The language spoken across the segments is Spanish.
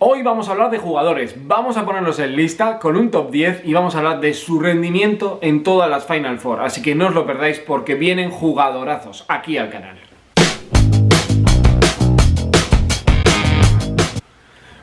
Hoy vamos a hablar de jugadores, vamos a ponerlos en lista con un top 10 y vamos a hablar de su rendimiento en todas las Final Four, así que no os lo perdáis porque vienen jugadorazos aquí al canal.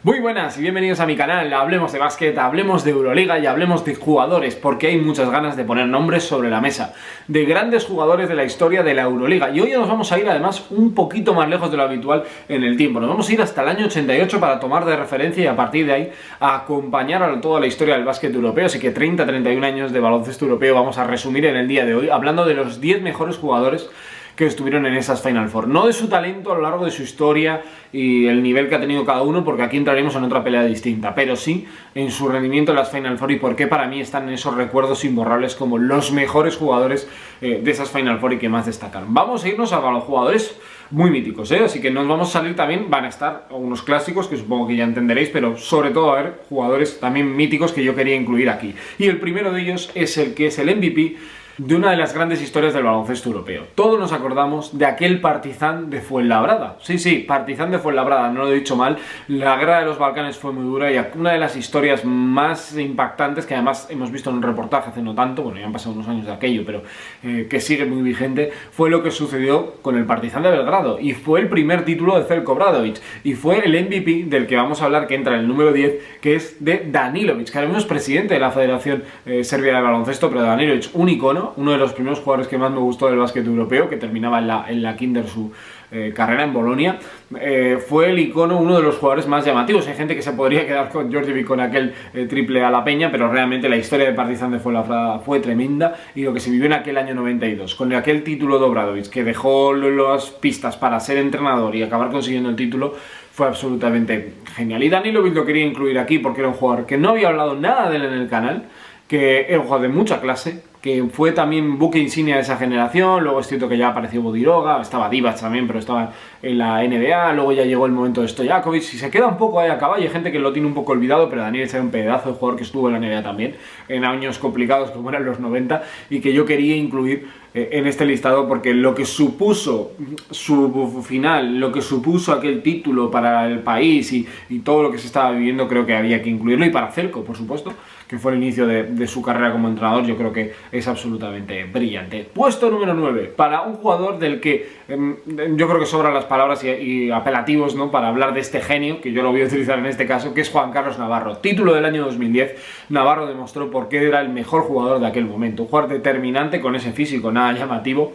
Muy buenas y bienvenidos a mi canal. Hablemos de básquet, hablemos de Euroliga y hablemos de jugadores, porque hay muchas ganas de poner nombres sobre la mesa de grandes jugadores de la historia de la Euroliga. Y hoy nos vamos a ir además un poquito más lejos de lo habitual en el tiempo. Nos vamos a ir hasta el año 88 para tomar de referencia y a partir de ahí a acompañar a toda la historia del básquet europeo. Así que 30-31 años de baloncesto europeo vamos a resumir en el día de hoy, hablando de los 10 mejores jugadores que estuvieron en esas Final Four. No de su talento a lo largo de su historia y el nivel que ha tenido cada uno, porque aquí entraremos en otra pelea distinta, pero sí en su rendimiento en las Final Four y por qué para mí están en esos recuerdos imborrables como los mejores jugadores de esas Final Four y que más destacan. Vamos a irnos a los jugadores muy míticos, así que nos vamos a salir también, van a estar unos clásicos que supongo que ya entenderéis, pero sobre todo a ver jugadores también míticos que yo quería incluir aquí. Y el primero de ellos es el que es el MVP de una de las grandes historias del baloncesto europeo. Todos nos acordamos de aquel Partizan de Fuenlabrada. Sí, Partizan de Fuenlabrada, no lo he dicho mal. La guerra de los Balcanes fue muy dura y una de las historias más impactantes que además hemos visto en un reportaje hace no tanto, bueno, ya han pasado unos años de aquello, pero que sigue muy vigente, fue lo que sucedió con el Partizan de Belgrado y fue el primer título de Zeljko Obradović y fue el MVP del que vamos a hablar, que entra en el número 10, que es de Danilović, que ahora mismo es presidente de la Federación Serbia de Baloncesto, pero Danilović, un icono, uno de los primeros jugadores que más me gustó del básquet europeo, que terminaba en la Kinder su carrera en Bolonia, fue el icono, uno de los jugadores más llamativos. Hay gente que se podría quedar con Djordjevic con aquel triple a la peña, pero realmente la historia de Partizan de Fuenlabrada fue tremenda y lo que se vivió en aquel año 92, con aquel título de Obradović, que dejó las pistas para ser entrenador y acabar consiguiendo el título, fue absolutamente genial. Y Danilović lo quería incluir aquí porque era un jugador que no había hablado nada de él en el canal, que era un jugador de mucha clase, que fue también buque insignia de esa generación. Luego es cierto que ya apareció Bodiroga, estaba Divac también, pero estaba en la NBA, luego ya llegó el momento de Stojakovic, y se queda un poco ahí a caballo, hay gente que lo tiene un poco olvidado, pero Danilović era un pedazo de jugador que estuvo en la NBA también, en años complicados como eran los 90, y que yo quería incluir en este listado porque lo que supuso su final, lo que supuso aquel título para el país y todo lo que se estaba viviendo, creo que había que incluirlo, y para Zeljko, por supuesto, que fue el inicio de su carrera como entrenador, yo creo que es absolutamente brillante. Puesto número 9, para un jugador del que yo creo que sobran las palabras y apelativos, ¿no?, para hablar de este genio, que yo lo voy a utilizar en este caso, que es Juan Carlos Navarro. Título del año 2010, Navarro demostró por qué era el mejor jugador de aquel momento. Un jugador determinante con ese físico nada llamativo,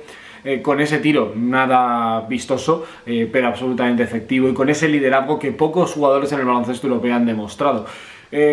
con ese tiro nada vistoso, pero absolutamente efectivo, y con ese liderazgo que pocos jugadores en el baloncesto europeo han demostrado.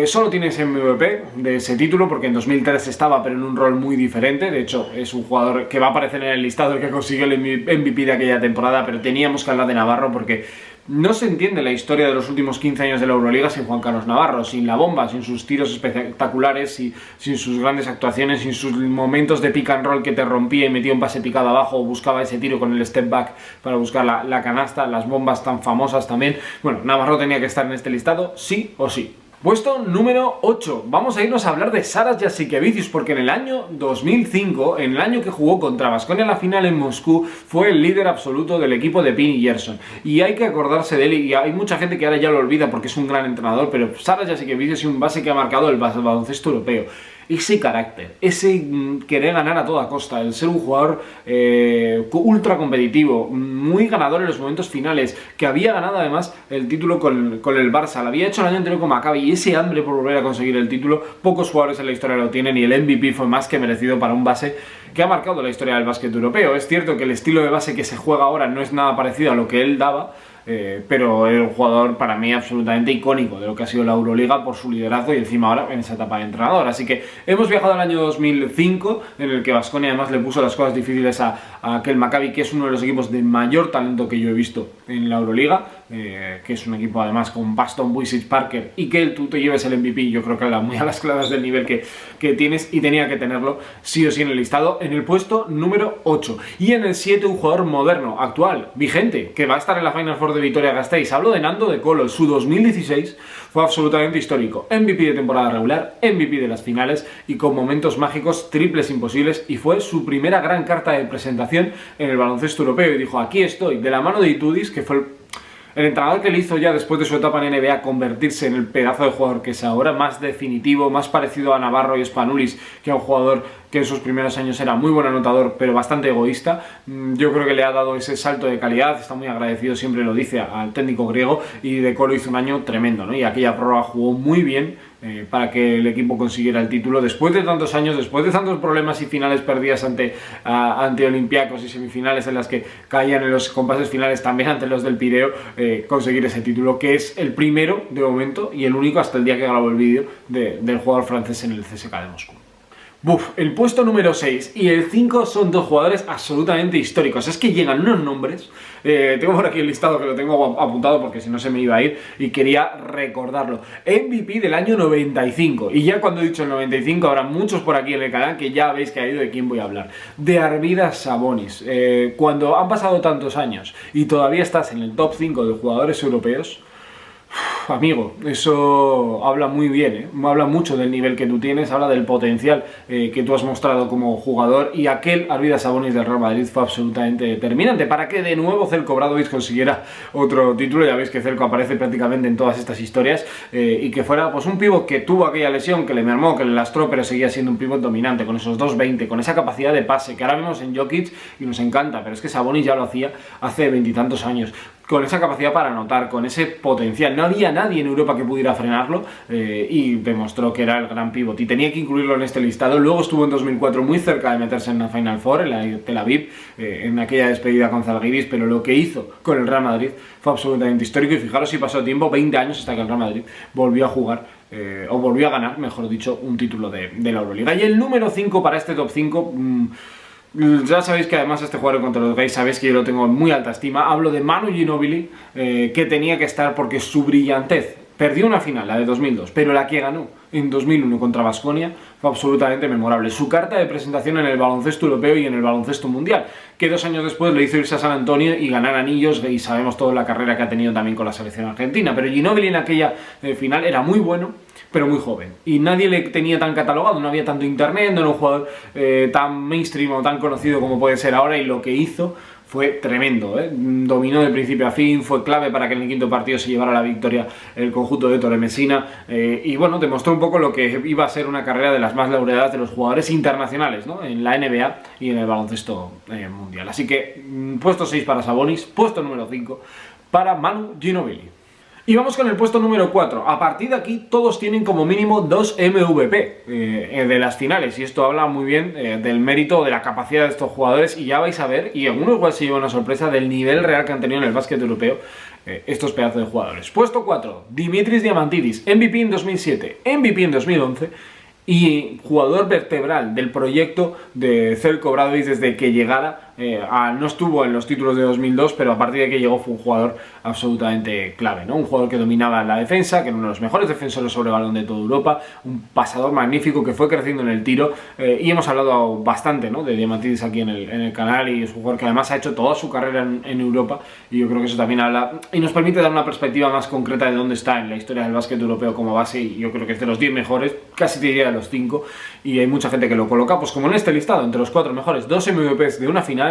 Solo tiene ese MVP de ese título porque en 2003 estaba, pero en un rol muy diferente. De hecho, es un jugador que va a aparecer en el listado, el que consiguió el MVP de aquella temporada, pero teníamos que hablar de Navarro porque no se entiende la historia de los últimos 15 años de la Euroliga sin Juan Carlos Navarro, sin la bomba, sin sus tiros espectaculares, sin sus grandes actuaciones, sin sus momentos de pick and roll que te rompía y metía un pase picado abajo o buscaba ese tiro con el step back para buscar la canasta, las bombas tan famosas también. Bueno, Navarro tenía que estar en este listado sí o sí. Puesto número 8, vamos a irnos a hablar de Saras Jasikevičius, porque en el año 2005, en el año que jugó contra Baskonia en la final en Moscú, fue el líder absoluto del equipo de Pini Gerson. Y hay que acordarse de él, y hay mucha gente que ahora ya lo olvida porque es un gran entrenador, pero Saras Jasikevičius es un base que ha marcado el baloncesto europeo. Ese carácter, ese querer ganar a toda costa, el ser un jugador ultra competitivo, muy ganador en los momentos finales, que había ganado además el título con el Barça, lo había hecho el año anterior con Maccabi, y ese hambre por volver a conseguir el título, pocos jugadores en la historia lo tienen, y el MVP fue más que merecido para un base que ha marcado la historia del básquet europeo. Es cierto que el estilo de base que se juega ahora no es nada parecido a lo que él daba, pero es un jugador para mí absolutamente icónico de lo que ha sido la Euroliga por su liderazgo y encima ahora en esa etapa de entrenador. Así que hemos viajado al año 2005, en el que Baskonia además le puso las cosas difíciles a aquel Maccabi, que es uno de los equipos de mayor talento que yo he visto en la Euroliga, que es un equipo además con Baston, Buisic, Parker, y que tú te lleves el MVP, yo creo que habla muy a las claras del nivel que tienes, y tenía que tenerlo sí o sí en el listado, en el puesto número 8. Y en el 7, un jugador moderno, actual, vigente, que va a estar en la Final Four de Vitoria-Gasteiz. Hablo de Nando De Colo. Su 2016 fue absolutamente histórico. MVP de temporada regular, MVP de las finales y con momentos mágicos, triples imposibles, y fue su primera gran carta de presentación en el baloncesto europeo. Y dijo: aquí estoy, de la mano de Itudis, que fue El entrenador que le hizo ya después de su etapa en NBA convertirse en el pedazo de jugador que es ahora, más definitivo, más parecido a Navarro y Spanulis que a un jugador que en sus primeros años era muy buen anotador pero bastante egoísta. Yo creo que le ha dado ese salto de calidad, está muy agradecido, siempre lo dice, al técnico griego, y De Colo hizo un año tremendo, ¿no? Y aquella prórroga jugó muy bien para que el equipo consiguiera el título después de tantos años, después de tantos problemas y finales perdidas ante Olympiacos y semifinales en las que caían en los compases finales también ante los del Pireo, conseguir ese título, que es el primero de momento y el único hasta el día que grabó el vídeo del jugador francés en el CSKA de Moscú. El puesto número 6 y el 5 son dos jugadores absolutamente históricos. Es que llegan unos nombres. Tengo por aquí el listado que lo tengo apuntado porque si no se me iba a ir y quería recordarlo. MVP del año 95. Y ya cuando he dicho el 95 habrá muchos por aquí en el canal que ya habéis caído de quién voy a hablar. De Arvydas Sabonis. Cuando han pasado tantos años y todavía estás en el top 5 de jugadores europeos, amigo, eso habla muy bien, habla mucho del nivel que tú tienes, habla del potencial que tú has mostrado como jugador, y aquel Arvydas Sabonis del Real Madrid fue absolutamente determinante para que de nuevo Zeljko Obradović consiguiera otro título. Ya veis que Zeljko aparece prácticamente en todas estas historias, y que fuera pues un pívot que tuvo aquella lesión, que le mermó, que le lastró, pero seguía siendo un pívot dominante, con esos 2.20, con esa capacidad de pase que ahora vemos en Jokic y nos encanta, pero es que Sabonis ya lo hacía hace veintitantos años, con esa capacidad para anotar, con ese potencial. No había nadie en Europa que pudiera frenarlo, y demostró que era el gran pívot y tenía que incluirlo en este listado. Luego estuvo en 2004 muy cerca de meterse en la Final Four, en la Tel Aviv, en aquella despedida con Zalgiris, pero lo que hizo con el Real Madrid fue absolutamente histórico, y fijaros si pasó tiempo, 20 años hasta que el Real Madrid volvió a jugar, o volvió a ganar, mejor dicho, un título de la Euroliga. Y el número 5 para este top 5... ya sabéis que además este jugador contra los gays, sabéis que yo lo tengo en muy alta estima. Hablo de Manu Ginóbili, que tenía que estar porque su brillantez. Perdió una final, la de 2002, pero la que ganó en 2001 contra Baskonia fue absolutamente memorable. Su carta de presentación en el baloncesto europeo y en el baloncesto mundial, que 2 años después le hizo irse a San Antonio y ganar anillos, y sabemos toda la carrera que ha tenido también con la selección argentina. Pero Ginóbili en aquella final era muy bueno, pero muy joven, y nadie le tenía tan catalogado, no había tanto internet, no era un jugador tan mainstream o tan conocido como puede ser ahora, y lo que hizo fue tremendo, dominó de principio a fin, fue clave para que en el quinto partido se llevara la victoria el conjunto de Ettore Messina, y bueno, demostró un poco lo que iba a ser una carrera de las más laureadas de los jugadores internacionales, ¿no?, en la NBA y en el baloncesto mundial. Así que puesto 6 para Sabonis, puesto número 5 para Manu Ginóbili. Y vamos con el puesto número 4. A partir de aquí todos tienen como mínimo 2 MVP de las finales, y esto habla muy bien del mérito, de la capacidad de estos jugadores, y ya vais a ver, y algunos igual se lleva una sorpresa del nivel real que han tenido en el básquet europeo estos pedazos de jugadores. Puesto 4, Dimitris Diamantidis, MVP en 2007, MVP en 2011 y jugador vertebral del proyecto de Zeljko Obradović desde que llegara. No estuvo en los títulos de 2002, pero a partir de que llegó fue un jugador absolutamente clave, ¿no? Un jugador que dominaba la defensa, que era uno de los mejores defensores sobre balón de toda Europa, un pasador magnífico que fue creciendo en el tiro, y hemos hablado bastante, ¿no?, de Diamantidis aquí en el canal, y es un jugador que además ha hecho toda su carrera en Europa, y yo creo que eso también habla y nos permite dar una perspectiva más concreta de dónde está en la historia del básquet europeo como base, y yo creo que es de los 10 mejores, casi te diría de los 5, y hay mucha gente que lo coloca, pues como en este listado, entre los 4 mejores, 2 MVPs de una final.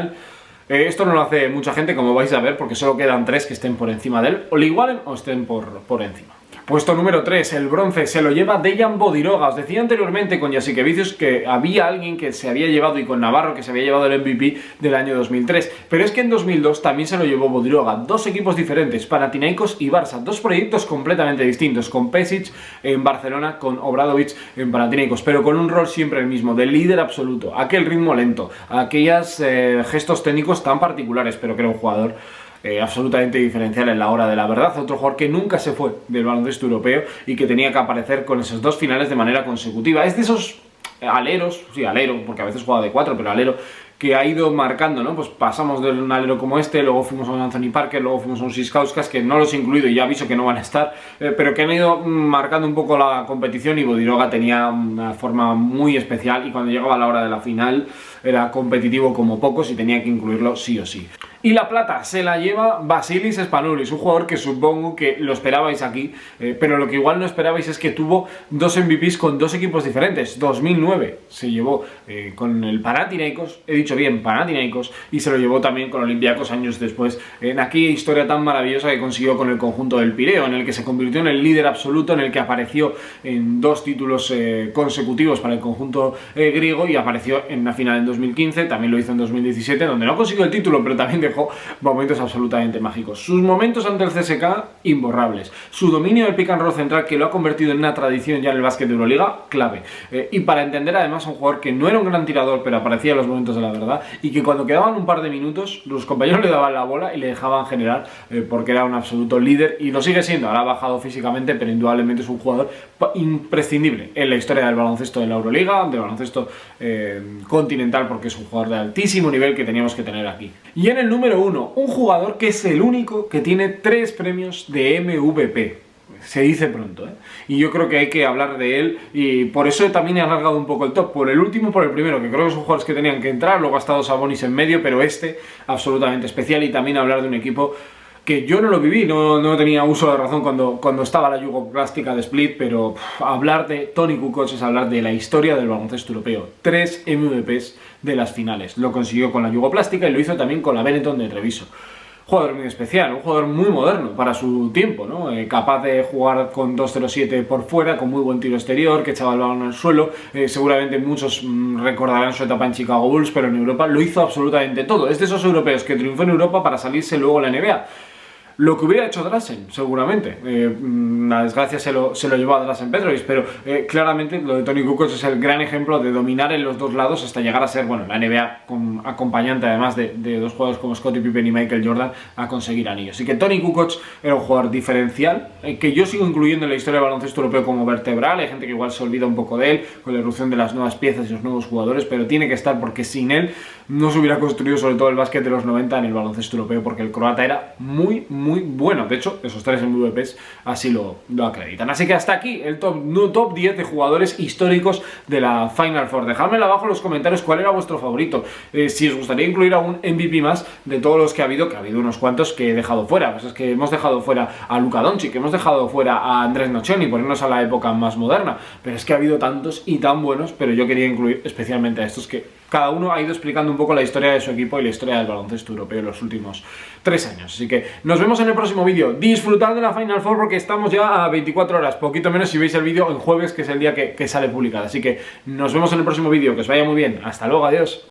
Esto no lo hace mucha gente, como vais a ver, porque solo quedan 3 que estén por encima de él, o le igualen o estén por encima. Puesto número 3, el bronce se lo lleva Dejan Bodiroga. Os decía anteriormente con Jasikevičius que había alguien que se había llevado, y con Navarro, que se había llevado el MVP del año 2003, pero es que en 2002 también se lo llevó Bodiroga. 2 equipos diferentes, Panathinaikos y Barça, 2 proyectos completamente distintos, con Pešić en Barcelona, con Obradović en Panathinaikos, pero con un rol siempre el mismo, de líder absoluto, aquel ritmo lento, aquellos gestos técnicos tan particulares, pero que era un jugador absolutamente diferencial en la hora de la verdad. Otro jugador que nunca se fue del baloncesto europeo y que tenía que aparecer con esos 2 finales de manera consecutiva. Es de esos aleros, sí, alero, porque a veces juega de 4, pero alero, que ha ido marcando, ¿no? Pues pasamos de un alero como este, luego fuimos a un Anthony Parker, luego fuimos a un Siskauskas, que no los he incluido y ya aviso que no van a estar, pero que han ido marcando un poco la competición, y Bodiroga tenía una forma muy especial, y cuando llegaba a la hora de la final era competitivo como pocos y tenía que incluirlo sí o sí. Y la plata se la lleva Vasilis Spanoulis, un jugador que supongo que lo esperabais aquí, pero lo que igual no esperabais es que tuvo 2 MVPs con 2 equipos diferentes. 2009 se llevó con el Panathinaikos, he dicho bien Panathinaikos, y se lo llevó también con Olympiacos años después, en aquella historia tan maravillosa que consiguió con el conjunto del Pireo, en el que se convirtió en el líder absoluto, en el que apareció en 2 títulos consecutivos para el conjunto griego y apareció en la final en 2015, también lo hizo en 2017, donde no consiguió el título, pero también dejó momentos absolutamente mágicos. Sus momentos ante el CSKA, imborrables. Su dominio del pick and roll central, que lo ha convertido en una tradición ya en el básquet de Euroliga, clave. Y para entender además a un jugador que no era un gran tirador, pero aparecía en los momentos de la verdad, y que cuando quedaban un par de minutos, los compañeros le daban la bola y le dejaban generar, porque era un absoluto líder, y lo sigue siendo. Ahora ha bajado físicamente, pero indudablemente es un jugador imprescindible en la historia del baloncesto de la Euroliga, del baloncesto continental, porque es un jugador de altísimo nivel que teníamos que tener aquí. Y en el número 1, un jugador que es el único que tiene 3 premios de MVP. Se dice pronto, ¿eh? Y yo creo que hay que hablar de él, y por eso también he alargado un poco el top, por el último y por el primero, que creo que son jugadores que tenían que entrar. Luego ha estado Sabonis en medio, pero este absolutamente especial. Y también hablar de un equipo que yo no lo viví, no tenía uso de razón cuando estaba la Yugoplástica de Split, pero hablar de Toni Kukoc es hablar de la historia del baloncesto europeo. 3 MVPs de las finales. Lo consiguió con la Yugoplástica y lo hizo también con la Benetton de Treviso. Jugador muy especial, un jugador muy moderno para su tiempo, ¿no? Capaz de jugar con 2.07 por fuera, con muy buen tiro exterior, que echaba el balón al suelo. Seguramente muchos recordarán su etapa en Chicago Bulls, pero en Europa lo hizo absolutamente todo. Es de esos europeos que triunfó en Europa para salirse luego a la NBA. Lo que hubiera hecho Drazen, seguramente. La desgracia se lo llevó a Drazen Petrovic, pero claramente lo de Toni Kukoc es el gran ejemplo de dominar en los dos lados hasta llegar a ser, bueno, la NBA con acompañante además de 2 jugadores como Scottie Pippen y Michael Jordan, a conseguir anillos. Así que Toni Kukoc era un jugador diferencial, que yo sigo incluyendo en la historia del baloncesto europeo como vertebral. Hay gente que igual se olvida un poco de él con la irrupción de las nuevas piezas y los nuevos jugadores, pero tiene que estar, porque sin él no se hubiera construido sobre todo el básquet de los 90 en el baloncesto europeo, porque el croata era muy bueno. De hecho, esos 3 MVPs así lo acreditan. Así que hasta aquí el top 10 de jugadores históricos de la Final Four. Dejadmelo abajo en los comentarios cuál era vuestro favorito. Si os gustaría incluir algún MVP más de todos los que ha habido unos cuantos que he dejado fuera. Pues es que hemos dejado fuera a Luka Doncic, hemos dejado fuera a Andrés Nocioni, ponernos a la época más moderna. Pero es que ha habido tantos y tan buenos, pero yo quería incluir especialmente a estos que cada uno ha ido explicando un poco la historia de su equipo y la historia del baloncesto europeo en los últimos 3 años. Así que nos vemos en el próximo vídeo. Disfrutad de la Final Four, porque estamos ya a 24 horas, poquito menos si veis el vídeo en jueves, que es el día que sale publicado. Así que nos vemos en el próximo vídeo, que os vaya muy bien. Hasta luego, adiós.